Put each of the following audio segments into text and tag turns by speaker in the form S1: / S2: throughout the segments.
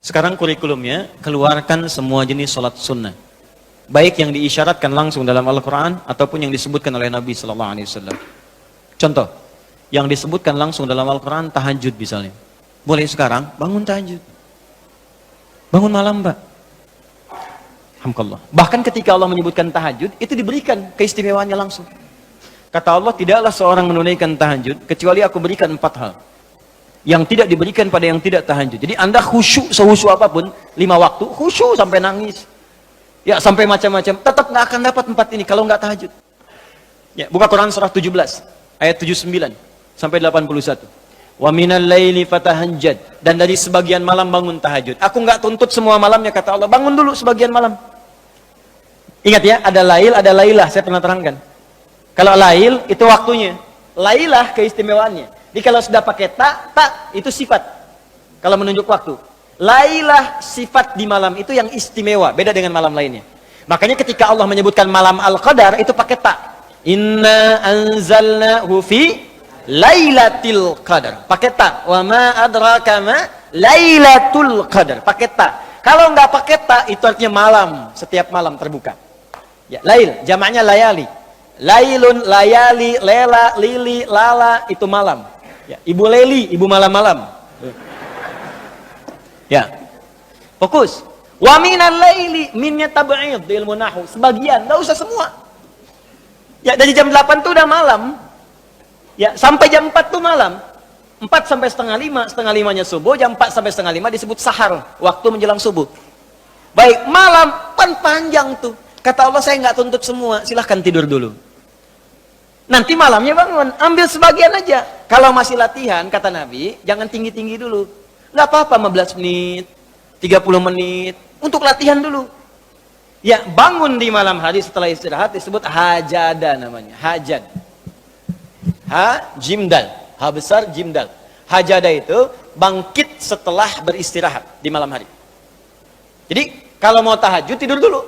S1: Sekarang kurikulumnya, keluarkan semua jenis sholat sunnah. Baik yang diisyaratkan langsung dalam Al-Quran, ataupun yang disebutkan oleh Nabi SAW. Contoh, yang disebutkan langsung dalam Al-Quran, tahajud misalnya. Boleh sekarang, bangun tahajud. Bangun malam, Pak. Alhamdulillah. Bahkan ketika Allah menyebutkan tahajud, itu diberikan keistimewaannya langsung. Kata Allah, tidaklah seorang menunaikan tahajud, kecuali aku berikan 4 hal. Yang tidak diberikan pada yang tidak tahajud. Jadi Anda khusyuk, sehusyuk apapun, 5 waktu, khusyuk sampai nangis. Ya, sampai macam-macam. Tetap nggak akan dapat 4 ini kalau nggak tahajud. Ya, buka Quran surah 17, ayat 79 sampai 81. Wa minal laili fatahajjad, dan dari sebagian malam bangun tahajud. Aku nggak tuntut semua malamnya, kata Allah. Bangun dulu sebagian malam. Ingat ya, ada lail, ada lailah, saya pernah terangkan. Kalau lail itu waktunya, lailah keistimewaannya. Jadi kalau sudah pakai tak itu sifat. Kalau menunjuk waktu. Lailah sifat di malam itu yang istimewa, beda dengan malam lainnya. Makanya ketika Allah menyebutkan malam Al-Qadar itu pakai tak. Inna anzalnahu fi lailatul qadar. Pakai tak. Wa ma adraka ma lailatul qadar. Pakai tak. Kalau nggak pakai tak itu artinya malam, setiap malam terbuka. Ya, lail, jamaknya layali. Lailun, layali, lela, lili, lala, itu malam. Ya, ibu Leli, ibu malam-malam. Ya. Fokus. Wa minal laili, minnya tab'id di ilmu nahwu. Sebagian, enggak usah semua. Ya, dari jam 8 tuh udah malam. Ya, sampai jam 4 tuh malam. 4 sampai setengah 5, setengah 5-nya subuh, jam 4 sampai setengah 5 disebut sahar, waktu menjelang subuh. Baik, malam panjang tuh. Kata Allah, saya nggak tuntut semua, silahkan tidur dulu. Nanti malamnya bangun, ambil sebagian aja. Kalau masih latihan, kata Nabi, jangan tinggi-tinggi dulu. Nggak apa-apa 15 menit, 30 menit, untuk latihan dulu. Ya, bangun di malam hari setelah istirahat disebut hajada namanya, hajad. Jimdal, ha besar jimdal. Hajada itu bangkit setelah beristirahat di malam hari. Jadi, kalau mau tahajud tidur dulu.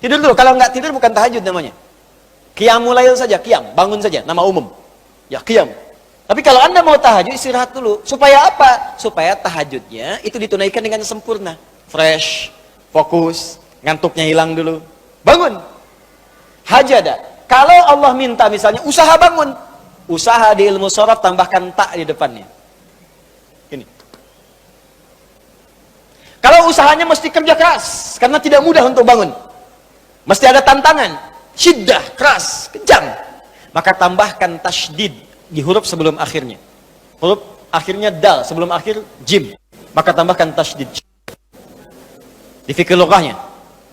S1: Tidur dulu, kalau nggak tidur bukan tahajud namanya. Qiyamul lail saja, qiyam, bangun saja, nama umum. Ya, qiyam. Tapi kalau Anda mau tahajud, istirahat dulu. Supaya apa? Supaya tahajudnya itu ditunaikan dengan sempurna. Fresh, fokus, ngantuknya hilang dulu. Bangun. Hajada. Kalau Allah minta misalnya, usaha bangun. Usaha di ilmu sharaf tambahkan tak di depannya. Ini. Kalau usahanya mesti kerja keras, karena tidak mudah untuk bangun. Mesti ada tantangan. Syiddah, keras, kejam. Maka tambahkan tasydid di huruf sebelum akhirnya. Huruf akhirnya dal, sebelum akhir jim. Maka tambahkan tasydid. Di fikih lughahnya.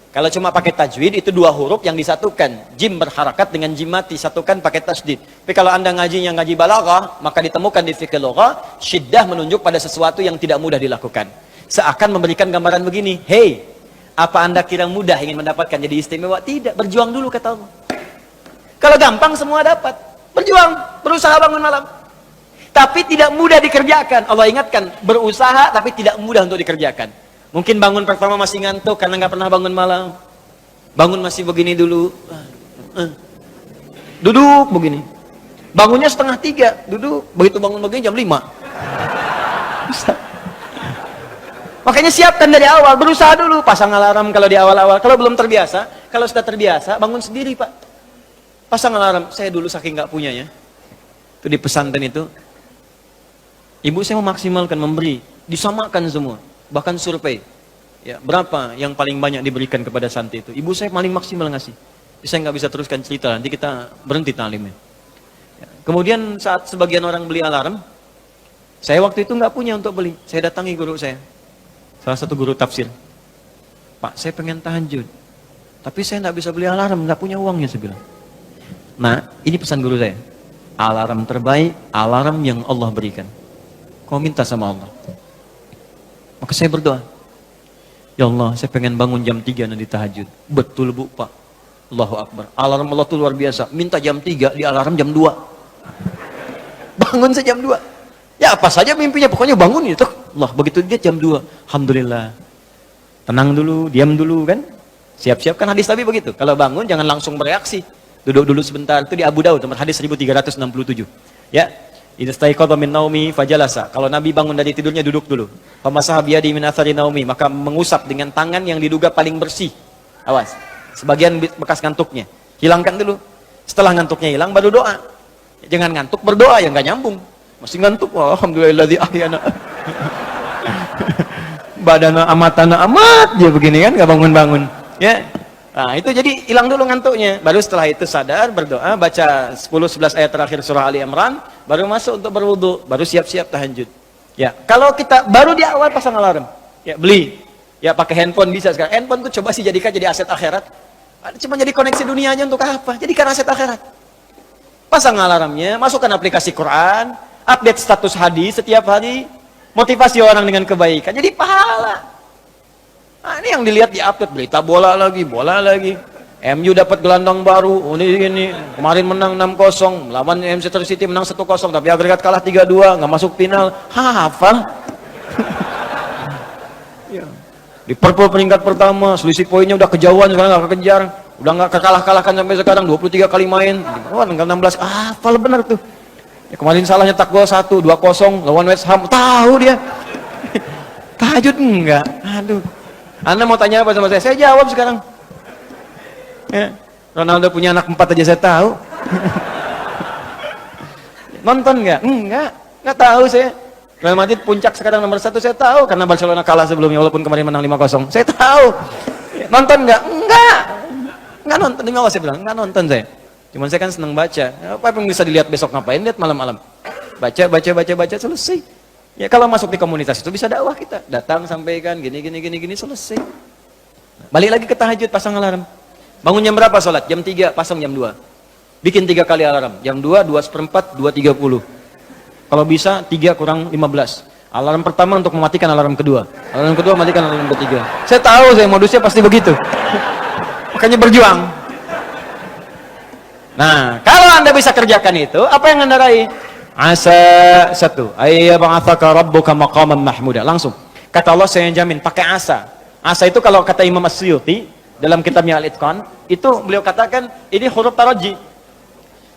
S1: Kalau cuma pakai tajwid, itu 2 huruf yang disatukan. Jim berharakat dengan jim mati, satukan pakai tasydid. Tapi kalau Anda ngaji yang ngaji balaghah, maka ditemukan di fikih lughah, syiddah menunjuk pada sesuatu yang tidak mudah dilakukan. Seakan memberikan gambaran begini, hey, apa Anda kira mudah ingin mendapatkan jadi istimewa? Tidak, berjuang dulu kata Allah. Kalau gampang semua dapat. Berjuang, berusaha bangun malam. Tapi tidak mudah dikerjakan. Allah ingatkan, berusaha tapi tidak mudah untuk dikerjakan. Mungkin bangun pertama masih ngantuk karena nggak pernah bangun malam. Bangun masih begini dulu. Duduk begini. Bangunnya 2:30, duduk. Begitu bangun begini jam 5. Makanya siapkan dari awal, berusaha dulu, pasang alarm kalau di awal-awal. Kalau belum terbiasa, kalau sudah terbiasa, bangun sendiri Pak. Pasang alarm, saya dulu saking nggak punya ya. Itu di pesantren itu, ibu saya memaksimalkan memberi, disamakan semua, bahkan survei. Ya, berapa yang paling banyak diberikan kepada santri itu? Ibu saya paling maksimal ngasih. Saya nggak bisa teruskan cerita, nanti kita berhenti talimnya. Ya. Kemudian saat sebagian orang beli alarm, saya waktu itu nggak punya untuk beli. Saya datangi guru saya. Salah satu guru tafsir. Pak, saya pengen tahajud. Tapi saya nggak bisa beli alarm, nggak punya uangnya, saya bilang. Nah, ini pesan guru saya. Alarm terbaik, alarm yang Allah berikan. Kau minta sama Allah. Maka saya berdoa. Ya Allah, saya pengen bangun jam 3 nanti tahajud. Betul Bu, Pak. Allahu Akbar. Alarm Allah itu luar biasa. Minta jam 3, di alarm jam 2. Bangun saya jam 2. Ya apa saja mimpinya, pokoknya bangun itu. Allah, begitu dia jam 2, alhamdulillah. Tenang dulu, diam dulu kan. Siap-siap kan hadis Nabi begitu. Kalau bangun jangan langsung bereaksi. Duduk dulu sebentar. Itu di Abu Daud, nomor hadis 1367. Ya. Idza staiqadha min naumi fajalasa. Kalau Nabi bangun dari tidurnya duduk dulu. Famasaha biyadi min athari naumi, maka mengusap dengan tangan yang diduga paling bersih. Awas. Sebagian bekas ngantuknya. Hilangkan dulu. Setelah ngantuknya hilang baru doa. Jangan ngantuk berdoa yang enggak nyambung. Masih ngantuk. Alhamdulillahilladzi ahyana. Badana amatana amat dia begini kan, enggak bangun-bangun. Ya. Nah, itu jadi hilang dulu ngantuknya. Baru setelah itu sadar, berdoa, baca 10-11 ayat terakhir surah Ali Imran, baru masuk untuk berwudu, baru siap-siap tahajud. Ya, kalau kita baru di awal pasang alarm, ya beli. Ya pakai handphone bisa sekarang. Handphone tuh coba sih jadikan jadi aset akhirat. Cuma jadi koneksi dunia aja untuk apa? Jadikan aset akhirat. Pasang alarmnya, masukkan aplikasi Quran, update status hadis setiap hari, motivasi orang dengan kebaikan. Jadi pahala. Nah, ini yang dilihat di update berita bola lagi. MU dapat gelandang baru. Ini kemarin menang 6-0, melawan Manchester City menang 1-0, tapi agregat kalah 3-2, nggak masuk final. Hafal. Ya. Liverpool peringkat pertama, selisih poinnya udah kejauhan, sekarang nggak kekejar, udah nggak kekalah-kalahkan sampai sekarang, 23 kali main. Wah, tinggal 16. Hafal benar tuh. Ya, kemarin salah nyetak gol 1, 2-0 lawan West Ham. Tahu dia. Tahajud enggak? Aduh. Anda mau tanya apa sama saya? Saya jawab sekarang. Ya, Ronaldo punya anak 4 aja saya tahu. Nonton nggak? Nggak tahu saya. Real Madrid puncak sekarang nomor 1 saya tahu karena Barcelona kalah sebelumnya walaupun kemarin menang 5-0. Saya tahu. Nonton nggak? Nggak nonton. Demi Allah saya bilang nggak nonton saya. Cuman saya kan senang baca. Apa yang bisa dilihat besok ngapain? Lihat malam-malam. Baca selesai. Ya kalau masuk di komunitas itu bisa dakwah kita. Datang sampaikan gini selesai. Balik lagi ke tahajud, pasang alarm. Bangun jam berapa sholat? Jam 3, pasang jam 2. Bikin 3 kali alarm. Jam 2, 2:04, 2:30. Kalau bisa 3 kurang 15. Alarm pertama untuk mematikan alarm kedua. Alarm kedua matikan alarm ketiga. Saya tahu saya modusnya pasti begitu. Makanya berjuang. Nah, kalau Anda bisa kerjakan itu, apa yang Anda raih? Asa 1, ayyab'atsaka rabbuka maqaman mahmuda. Langsung. Kata Allah saya jamin pakai asa. Asa itu kalau kata Imam As-Suyuti dalam kitabnya Al-Itqan, itu beliau katakan ini huruf taraji.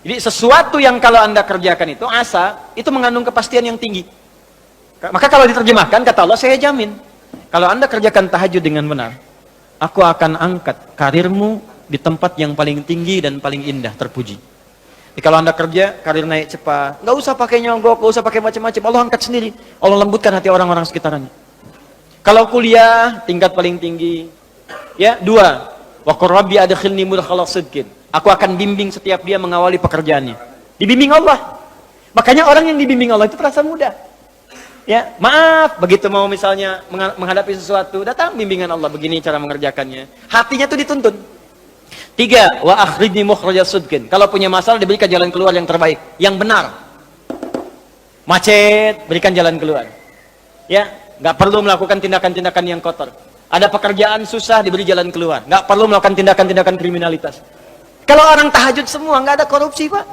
S1: Jadi sesuatu yang kalau Anda kerjakan itu asa, itu mengandung kepastian yang tinggi. Maka kalau diterjemahkan kata Allah saya jamin kalau Anda kerjakan tahajud dengan benar, aku akan angkat karirmu di tempat yang paling tinggi dan paling indah, terpuji. Jadi kalau Anda kerja, karir naik cepat, nggak usah pakai nyogok, nggak usah pakai macam-macam, Allah angkat sendiri. Allah lembutkan hati orang-orang sekitarnya. Kalau kuliah, tingkat paling tinggi. Ya, 2. Wa qur rabbi adkhilni mudkhala sidqin. Aku akan bimbing setiap dia mengawali pekerjaannya. Dibimbing Allah. Makanya orang yang dibimbing Allah itu terasa mudah. Ya, maaf, begitu mau misalnya menghadapi sesuatu, datang bimbingan Allah, begini cara mengerjakannya. Hatinya tuh dituntun. 3, wa akhrijni mukhrajas sidqin. Kalau punya masalah diberikan jalan keluar yang terbaik, yang benar. Macet, berikan jalan keluar. Ya, nggak perlu melakukan tindakan-tindakan yang kotor. Ada pekerjaan susah, diberi jalan keluar. Nggak perlu melakukan tindakan-tindakan kriminalitas. Kalau orang tahajud semua, nggak ada korupsi, Pak.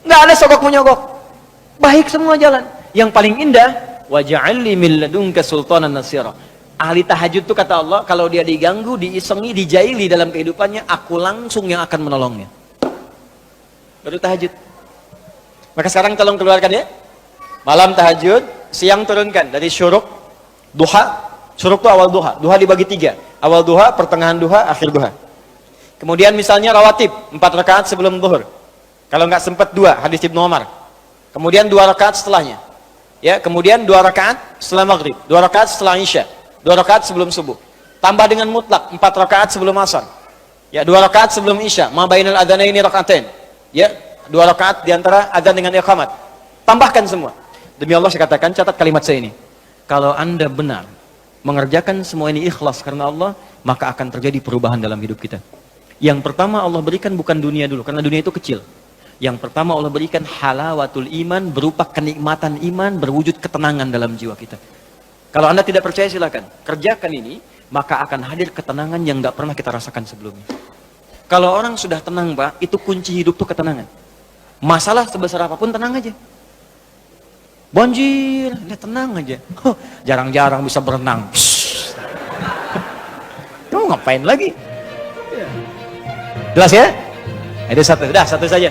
S1: Nggak ada sogok menyogok. Baik semua jalan. Yang paling indah, waj'alni min ladunka sultanan nasira. Ahli tahajud itu kata Allah, kalau dia diganggu, diisengi, dijaili dalam kehidupannya, aku langsung yang akan menolongnya. Baru tahajud. Maka sekarang tolong keluarkan ya. Malam tahajud, siang turunkan dari syuruk, duha. Syuruk itu awal duha. Duha dibagi 3. Awal duha, pertengahan duha, akhir duha. Kemudian misalnya rawatib, 4 rakaat sebelum zuhur. Kalau nggak sempat 2, hadis Ibnu Umar. Kemudian 2 rakaat setelahnya. Ya, kemudian 2 rakaat setelah maghrib, 2 rakaat setelah isya. 2 rakaat sebelum subuh. Tambah dengan mutlak 4 rakaat sebelum asar. Ya, 2 rakaat sebelum isya. Ma bainal adzanaini rakaatain. Ya, 2 rakaat di antara adzan dengan iqamat. Tambahkan semua. Demi Allah saya katakan, catat kalimat saya ini. Kalau Anda benar mengerjakan semua ini ikhlas karena Allah, maka akan terjadi perubahan dalam hidup kita. Yang pertama Allah berikan bukan dunia dulu, karena dunia itu kecil. Yang pertama Allah berikan halawatul iman, berupa kenikmatan iman, berwujud ketenangan dalam jiwa kita. Kalau Anda tidak percaya silakan, kerjakan ini, maka akan hadir ketenangan yang tidak pernah kita rasakan sebelumnya. Kalau orang sudah tenang, Pak, itu kunci hidup tuh ketenangan. Masalah sebesar apapun tenang aja. Banjir, ya tenang aja. Jarang-jarang bisa berenang. Kamu ngapain lagi? Jelas ya? Ada satu, dah satu saja.